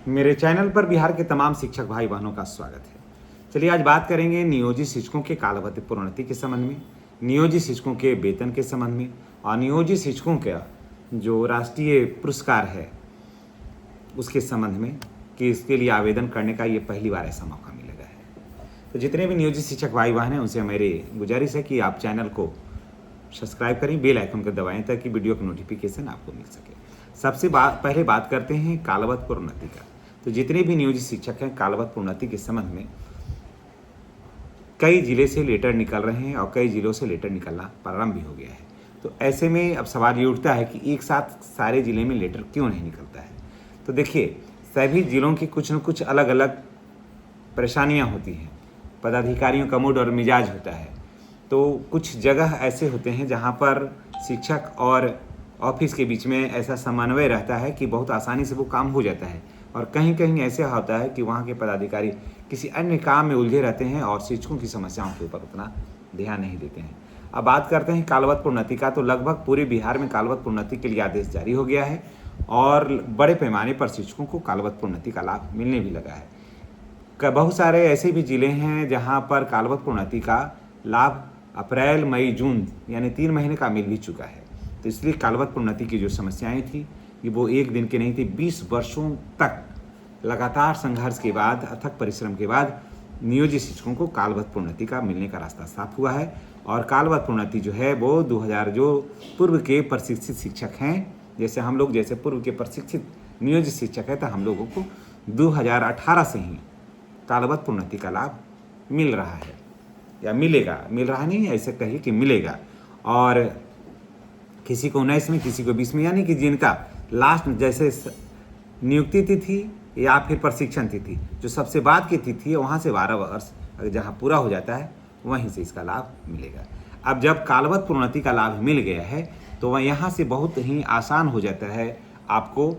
मेरे चैनल पर बिहार के तमाम शिक्षक भाई बहनों का स्वागत है। चलिए आज बात करेंगे नियोजित शिक्षकों के कालावधि प्रोन्नति के संबंध में, नियोजित शिक्षकों के वेतन के संबंध में और नियोजित शिक्षकों का जो राष्ट्रीय पुरस्कार है उसके संबंध में कि इसके लिए आवेदन करने का ये पहली बार ऐसा मौका मिलेगा है। तो जितने भी नियोजित शिक्षक भाई बहन हैं उनसे मेरी गुजारिश है कि आप चैनल को सब्सक्राइब करें, बेल आइकन को दबाएं ताकि वीडियो का नोटिफिकेशन आपको मिल सके। सबसे पहले बात करते हैं कालावधि प्रोन्नति का। तो जितने भी नियोजित शिक्षक हैं कालावधि प्रोन्नति के संबंध में कई जिले से लेटर निकल रहे हैं और कई जिलों से लेटर निकलना प्रारंभ भी हो गया है। तो ऐसे में अब सवाल ये उठता है कि एक साथ सारे जिले में लेटर क्यों नहीं निकलता है। तो देखिए, सभी जिलों की कुछ न कुछ अलग अलग परेशानियां होती हैं, पदाधिकारियों का मूड और मिजाज होता है। तो कुछ जगह ऐसे होते हैं जहां पर शिक्षक और ऑफिस के बीच में ऐसा समन्वय रहता है कि बहुत आसानी से वो काम हो जाता है, और कहीं कहीं ऐसे होता है कि वहाँ के पदाधिकारी किसी अन्य काम में उलझे रहते हैं और शिक्षकों की समस्याओं के ऊपर उतना ध्यान नहीं देते हैं। अब बात करते हैं कालावधि प्रोन्नति का। तो लगभग पूरे बिहार में कालावधि प्रोन्नति के लिए आदेश जारी हो गया है और बड़े पैमाने पर शिक्षकों को कालावधि प्रोन्नति का लाभ मिलने भी लगा है। बहुत सारे ऐसे भी जिले हैं जहाँ पर कालावधि प्रोन्नति का लाभ अप्रैल, मई, जून यानी 3 महीने का मिल भी चुका है। तो इसलिए कालावधि प्रोन्नति की जो समस्याएं थी कि वो एक दिन की नहीं थी, 20 वर्षों तक लगातार संघर्ष के बाद, अथक परिश्रम के बाद नियोजित शिक्षकों को कालावधि प्रोन्नति का मिलने का रास्ता साफ हुआ है। और कालावधि प्रोन्नति जो है वो 2000 जो पूर्व के प्रशिक्षित शिक्षक हैं, जैसे हम लोग जैसे पूर्व के प्रशिक्षित नियोजित शिक्षक हैं, तो हम लोगों को 2018 से ही कालावधि प्रोन्नति का लाभ मिल रहा है या मिलेगा। मिल रहा नहीं, ऐसे कहिए कि मिलेगा। और किसी को 19 में, किसी को 20 में, यानी कि जिनका लास्ट जैसे नियुक्ति तिथि या फिर प्रशिक्षण तिथि जो सबसे बाद की तिथि है वहाँ से 12 वर्ष जहाँ पूरा हो जाता है वहीं से इसका लाभ मिलेगा। अब जब कालावधि प्रोन्नति का लाभ मिल गया है तो वह यहाँ से बहुत ही आसान हो जाता है आपको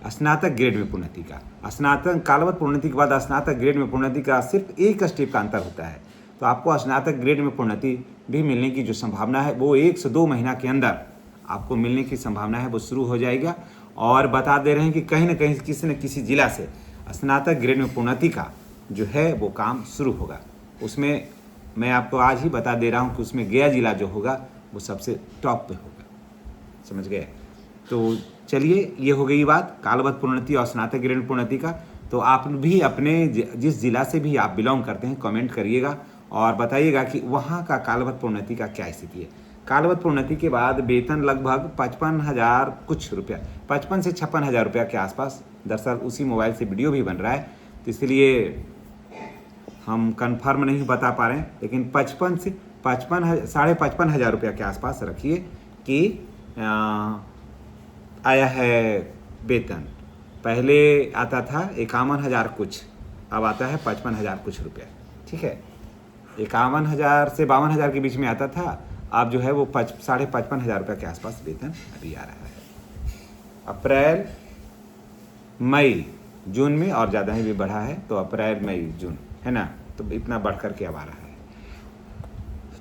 स्नातक ग्रेड में प्रोन्नति का। स्नातक कालावधि प्रोन्नति के बाद स्नातक ग्रेड में प्रोन्नति का सिर्फ एक स्टेप का अंतर होता है। तो आपको स्नातक ग्रेड में प्रोन्नति भी मिलने की जो संभावना है वो 1 से 2 महीना के अंदर आपको मिलने की संभावना है वो शुरू हो जाएगा। और बता दे रहे हैं कि कहीं ना कहीं किसी न किसी जिला से स्नातक ग्रेड में प्रोन्नति का जो है वो काम शुरू होगा। उसमें मैं आपको आज ही बता दे रहा हूँ कि उसमें गया जिला जो होगा वो सबसे टॉप पे होगा। समझ गए? तो चलिए, ये हो गई बात कालावधि प्रोन्नति और स्नातक ग्रेड में प्रोन्नति का। तो आप भी अपने जिस जिला से भी आप बिलोंग करते हैं कमेंट करिएगा और बताइएगा कि वहाँ का कालावधि प्रोन्नति का क्या स्थिति है। कालावधि प्रोन्नति के बाद वेतन लगभग 55,000 कुछ रुपया, 55 से 56,000 रुपया के आसपास। दरअसल उसी मोबाइल से वीडियो भी बन रहा है, तो इसलिए हम कंफर्म नहीं बता पा रहे हैं, लेकिन 55 से 55,000 रुपया के आसपास रखिए कि आया है वेतन। पहले आता था 51,000 कुछ, अब आता है 55,000 कुछ रुपया। ठीक है, 51,000 से 52,000 के बीच में आता था, अब जो है वो 55,500 रुपये के आसपास वेतन अभी आ रहा है। अप्रैल, मई, जून में और ज़्यादा ही भी बढ़ा है, तो अप्रैल, मई, जून है ना, तो इतना बढ़ कर के अब आ रहा है।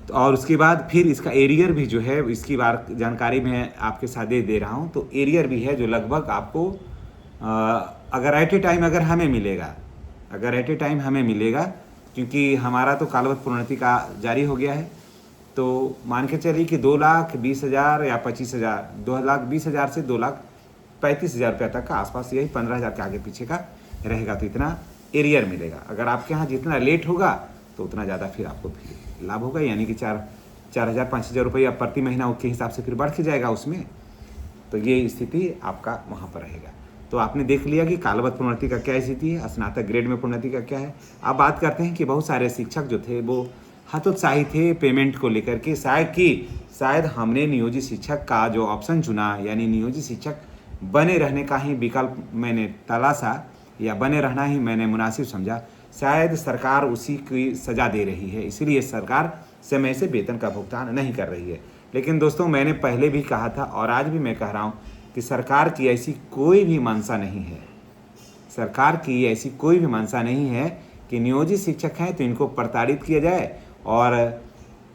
तो और उसके बाद फिर इसका एरियर भी जो है, इसकी बार जानकारी मैं आपके साथ दे रहा हूँ। तो एरियर भी है जो लगभग आपको अगर एट ए टाइम अगर हमें मिलेगा, क्योंकि हमारा तो कालावधि प्रोन्नति का जारी हो गया है, तो मान के चलिए कि 2,20,000 या 25,000, 2,20,000 से 2,35,000 रुपये तक का आसपास, यही 15,000 के आगे पीछे का रहेगा। तो इतना एरियर मिलेगा। अगर आपके यहाँ जितना लेट होगा तो उतना ज़्यादा फिर आपको फिर लाभ होगा, यानी कि 4,000 5,000 रुपया प्रति महीना के हिसाब से फिर बढ़ के जाएगा उसमें। तो ये स्थिति आपका वहाँ पर रहेगा। तो आपने देख लिया कि कालावधि प्रोन्नति का क्या स्थिति है, स्नातक ग्रेड में प्रोन्नति का क्या है। अब बात करते हैं कि बहुत सारे शिक्षक जो थे वो हतोत्साही थे पेमेंट को लेकर के। शायद हमने नियोजित शिक्षक का जो ऑप्शन चुना, यानी नियोजित शिक्षक बने रहने का ही विकल्प मैंने तलाशा या बने रहना ही मैंने मुनासिब समझा। शायद सरकार उसी की सज़ा दे रही है, इसीलिए सरकार समय से वेतन का भुगतान नहीं कर रही है। लेकिन दोस्तों, मैंने पहले भी कहा था और आज भी मैं कह रहा हूँ कि सरकार की ऐसी कोई भी मंशा नहीं है। सरकार की ऐसी कोई भी मंशा नहीं है कि नियोजित शिक्षक हैं तो इनको प्रताड़ित किया जाए और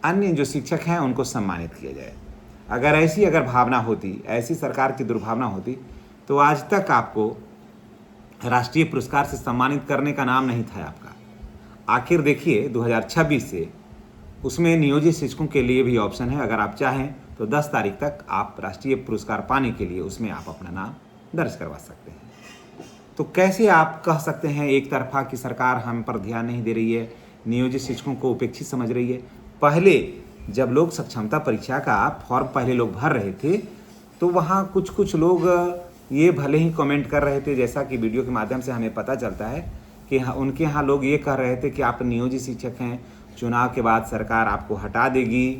अन्य जो शिक्षक हैं उनको सम्मानित किया जाए। अगर भावना होती, ऐसी सरकार की दुर्भावना होती, तो आज तक आपको राष्ट्रीय पुरस्कार से सम्मानित करने का नाम नहीं था आपका। आखिर देखिए 2026 से उसमें नियोजित शिक्षकों के लिए भी ऑप्शन है। अगर आप चाहें तो 10 तारीख तक आप राष्ट्रीय पुरस्कार पाने के लिए उसमें आप अपना नाम दर्ज करवा सकते हैं। तो कैसे आप कह सकते हैं एक तरफा कि सरकार हम पर ध्यान नहीं दे रही है, नियोजित शिक्षकों को उपेक्षित समझ रही है। पहले जब लोग सक्षमता परीक्षा का फॉर्म पहले लोग भर रहे थे तो वहाँ कुछ कुछ लोग ये भले ही कमेंट कर रहे थे, जैसा कि वीडियो के माध्यम से हमें पता चलता है कि उनके यहाँ लोग ये कह रहे थे कि आप नियोजित शिक्षक हैं, चुनाव के बाद सरकार आपको हटा देगी,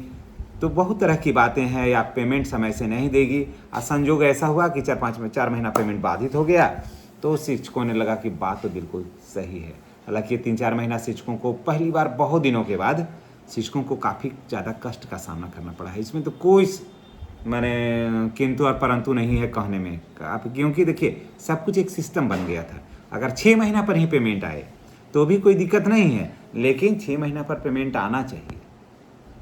तो बहुत तरह की बातें हैं, या पेमेंट समय से नहीं देगी। और संजोग ऐसा हुआ कि 4 महीना पेमेंट बाधित हो गया, तो शिक्षकों ने लगा कि बात तो बिल्कुल सही है। हालांकि 3-4 महीना शिक्षकों को पहली बार बहुत दिनों के बाद शिक्षकों को काफ़ी ज़्यादा कष्ट का सामना करना पड़ा है। इसमें तो कोई मैंने किंतु और परंतु नहीं है कहने में आप, क्योंकि देखिए सब कुछ एक सिस्टम बन गया था। अगर 6 महीना पर ही पेमेंट आए तो भी कोई दिक्कत नहीं है, लेकिन 6 महीना पर पेमेंट आना चाहिए।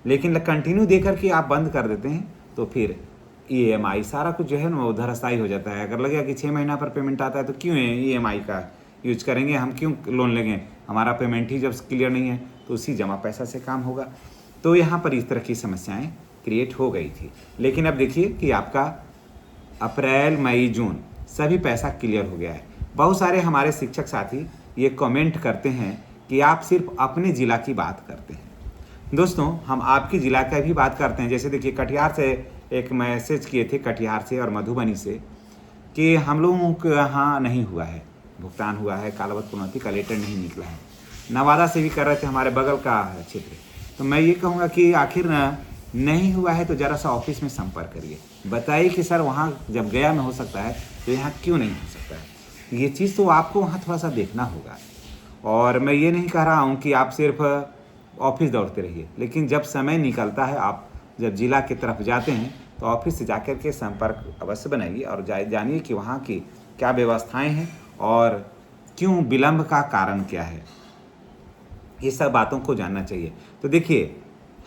लेकिन कंटिन्यू देकर के आप बंद कर देते हैं तो फिर EMI सारा कुछ जो है ना वो धराशायी हो जाता है। अगर लगेगा कि 6 महीना पर पेमेंट आता है तो क्यों EMI का यूज करेंगे, हम क्यों लोन लेंगे, हमारा पेमेंट ही जब क्लियर नहीं है तो उसी जमा पैसा से काम होगा। तो यहाँ पर इस तरह की समस्याएं क्रिएट हो गई थी। लेकिन अब देखिए कि आपका अप्रैल मई जून सभी पैसा क्लियर हो गया है। बहुत सारे हमारे शिक्षक साथी ये कमेंट करते हैं कि आप सिर्फ अपने ज़िला की बात करते हैं। दोस्तों हम आपकी ज़िला का भी बात करते हैं। जैसे देखिए कटिहार से एक मैसेज किए थे, कटिहार से और मधुबनी से, कि हम लोगों के यहाँ नहीं हुआ है, भुगतान हुआ है, कालावत प्रोन्नति का लेटर नहीं निकला है। नवादा से भी कर रहे थे, हमारे बगल का क्षेत्र। तो मैं ये कहूँगा कि आखिर नहीं हुआ है तो ज़रा सा ऑफिस में संपर्क करिए, बताइए कि सर वहाँ जब गया में हो सकता है तो यहाँ क्यों नहीं हो सकता है। ये चीज़ तो आपको वहाँ थोड़ा सा देखना होगा। और मैं ये नहीं कह रहा हूँ कि आप सिर्फ ऑफिस दौड़ते रहिए, लेकिन जब समय निकलता है, आप जब जिला की तरफ जाते हैं तो ऑफिस से जाकर के संपर्क अवश्य बनाइए और जानिए कि वहाँ की क्या व्यवस्थाएं हैं और क्यों विलम्ब का कारण क्या है। ये सब बातों को जानना चाहिए। तो देखिए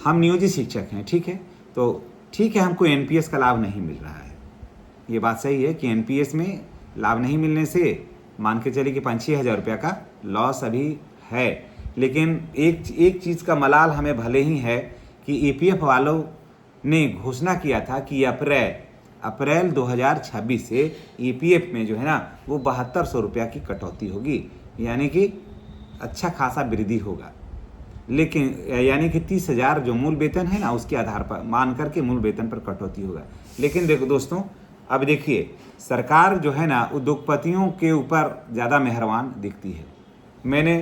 हम नियोजित शिक्षक हैं, ठीक है, तो ठीक है हमको NPS का लाभ नहीं मिल रहा है, ये बात सही है कि NPS में लाभ नहीं मिलने से मान के चलिए कि 5-6 हज़ार रुपये का लॉस अभी है। लेकिन एक चीज़ का मलाल हमें भले ही है कि EPF वालों ने घोषणा किया था कि अप्रैल 2026 से EPF में जो है ना वो 7200 रुपया की कटौती होगी, यानी कि अच्छा खासा वृद्धि होगा। लेकिन यानी कि 30,000 जो मूल वेतन है ना उसके आधार पर मान करके मूल वेतन पर कटौती होगा। लेकिन देखो दोस्तों, अब देखिए सरकार जो है ना उद्योगपतियों के ऊपर ज़्यादा मेहरबान दिखती है। मैंने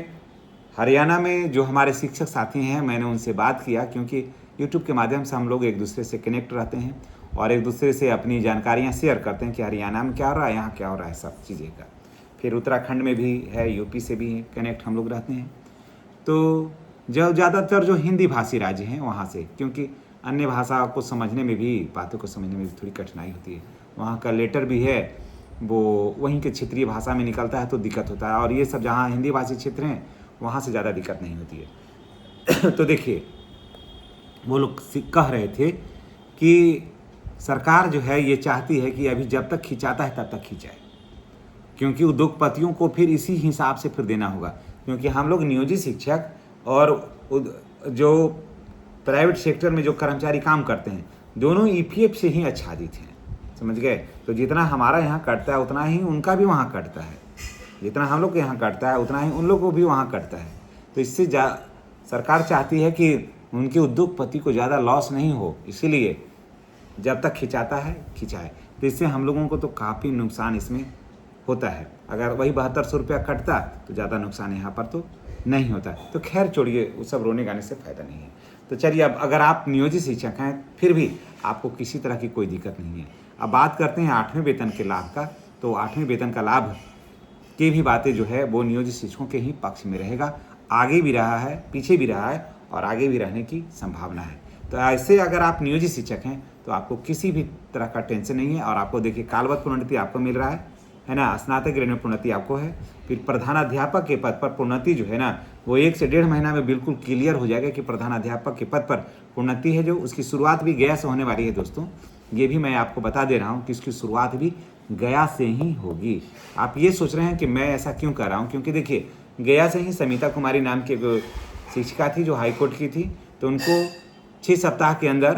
हरियाणा में जो हमारे शिक्षक साथी हैं मैंने उनसे बात किया, क्योंकि यूट्यूब के माध्यम से हम लोग एक दूसरे से कनेक्ट रहते हैं और एक दूसरे से अपनी जानकारियाँ शेयर करते हैं कि हरियाणा में क्या हो रहा है, यहाँ क्या हो रहा है, सब चीज़ें का। फिर उत्तराखंड में भी है, यूपी से भी कनेक्ट हम लोग रहते हैं। तो जो ज़्यादातर जो हिंदी भाषी राज्य हैं वहाँ से, क्योंकि अन्य भाषा को समझने में भी, बातों को समझने में भी थोड़ी कठिनाई होती है। वहाँ का लेटर भी है वो वहीं के क्षेत्रीय भाषा में निकलता है तो दिक्कत होता है, और ये सब जहाँ हिंदी भाषी क्षेत्र हैं वहाँ से ज़्यादा दिक्कत नहीं होती है। तो देखिए वो लोग कह रहे थे कि सरकार जो है ये चाहती है कि अभी जब तक खिंचाता है तब तक खिंचाए, क्योंकि उद्योगपतियों को फिर इसी हिसाब से फिर देना होगा। क्योंकि हम लोग नियोजित शिक्षक और जो प्राइवेट सेक्टर में जो कर्मचारी काम करते हैं दोनों EPF से ही आच्छादित हैं, समझ गए। तो जितना हमारा यहाँ कटता है उतना ही उनका भी वहाँ कटता है, जितना हम लोग के यहाँ कटता है उतना ही उन लोग को भी वहाँ कटता है। तो इससे सरकार चाहती है कि उनके उद्योगपति को ज़्यादा लॉस नहीं हो, इसीलिए जब तक खिंचाता है खिंचाए। तो इससे हम लोगों को तो काफ़ी नुकसान इसमें होता है। अगर वही 7200 रुपया कटता तो ज़्यादा नुकसान यहाँ पर तो नहीं होता। तो खैर छोड़िए, वो सब रोने गाने से फ़ायदा नहीं है। तो चलिए अब अगर आप नियोजित शिक्षक हैं फिर भी आपको किसी तरह की कोई दिक्कत नहीं है। अब बात करते हैं 8वें वेतन के लाभ का। तो 8वें वेतन का लाभ की भी बातें जो है वो नियोजित शिक्षकों के ही पक्ष में रहेगा, आगे भी रहा है, पीछे भी रहा है और आगे भी रहने की संभावना है। तो ऐसे अगर आप नियोजित शिक्षक हैं तो आपको किसी भी तरह का टेंशन नहीं है। और आपको देखिए कालवत प्रोन्नति आपको मिल रहा है ना, स्नातक ग्रेड में प्रोन्नति आपको है। फिर प्रधानाध्यापक के पद पर प्रोन्नति जो है ना वो 1 से 1.5 महीना में बिल्कुल क्लियर हो जाएगा कि प्रधानाध्यापक के पद पर प्रोन्नति है। जो उसकी शुरुआत भी गया से होने वाली है दोस्तों, ये भी मैं आपको बता दे रहा हूँ कि इसकी शुरुआत भी गया से ही होगी। आप ये सोच रहे हैं कि मैं ऐसा क्यों कर रहा हूँ, क्योंकि देखिए गया से ही समिता कुमारी नाम की एक शिक्षिका थी जो हाई कोर्ट की थी, तो उनको 6 सप्ताह के अंदर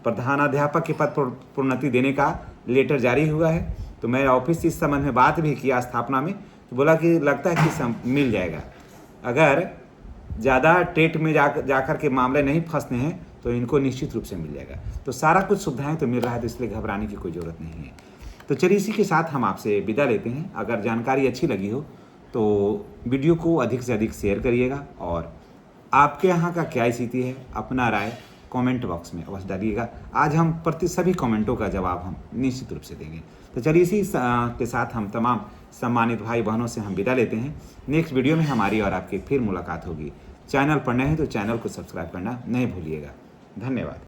प्रधानाध्यापक के पद पर प्रोन्नति देने का लेटर जारी हुआ है। तो मैं ऑफिस से इस संबंध में बात भी किया स्थापना में, तो बोला कि लगता है कि मिल जाएगा। अगर ज़्यादा टेट में जाकर के मामले नहीं फंसने हैं तो इनको निश्चित रूप से मिल जाएगा। तो सारा कुछ सुविधाएं तो मिल रहा है, तो इसलिए घबराने की कोई ज़रूरत नहीं है। तो चलिए इसी के साथ हम आपसे विदा लेते हैं। अगर जानकारी अच्छी लगी हो तो वीडियो को अधिक से अधिक शेयर करिएगा, और आपके यहाँ का क्या स्थिति है अपना राय कमेंट बॉक्स में अवश्य डालिएगा। आज हम सभी कमेंटों का जवाब हम निश्चित रूप से देंगे। तो चलिए इसी के साथ हम तमाम सम्मानित भाई बहनों से हम विदा लेते हैं। नेक्स्ट वीडियो में हमारी और आपकी फिर मुलाकात होगी। चैनल पर नए हैं तो चैनल को सब्सक्राइब करना नहीं भूलिएगा। धन्यवाद।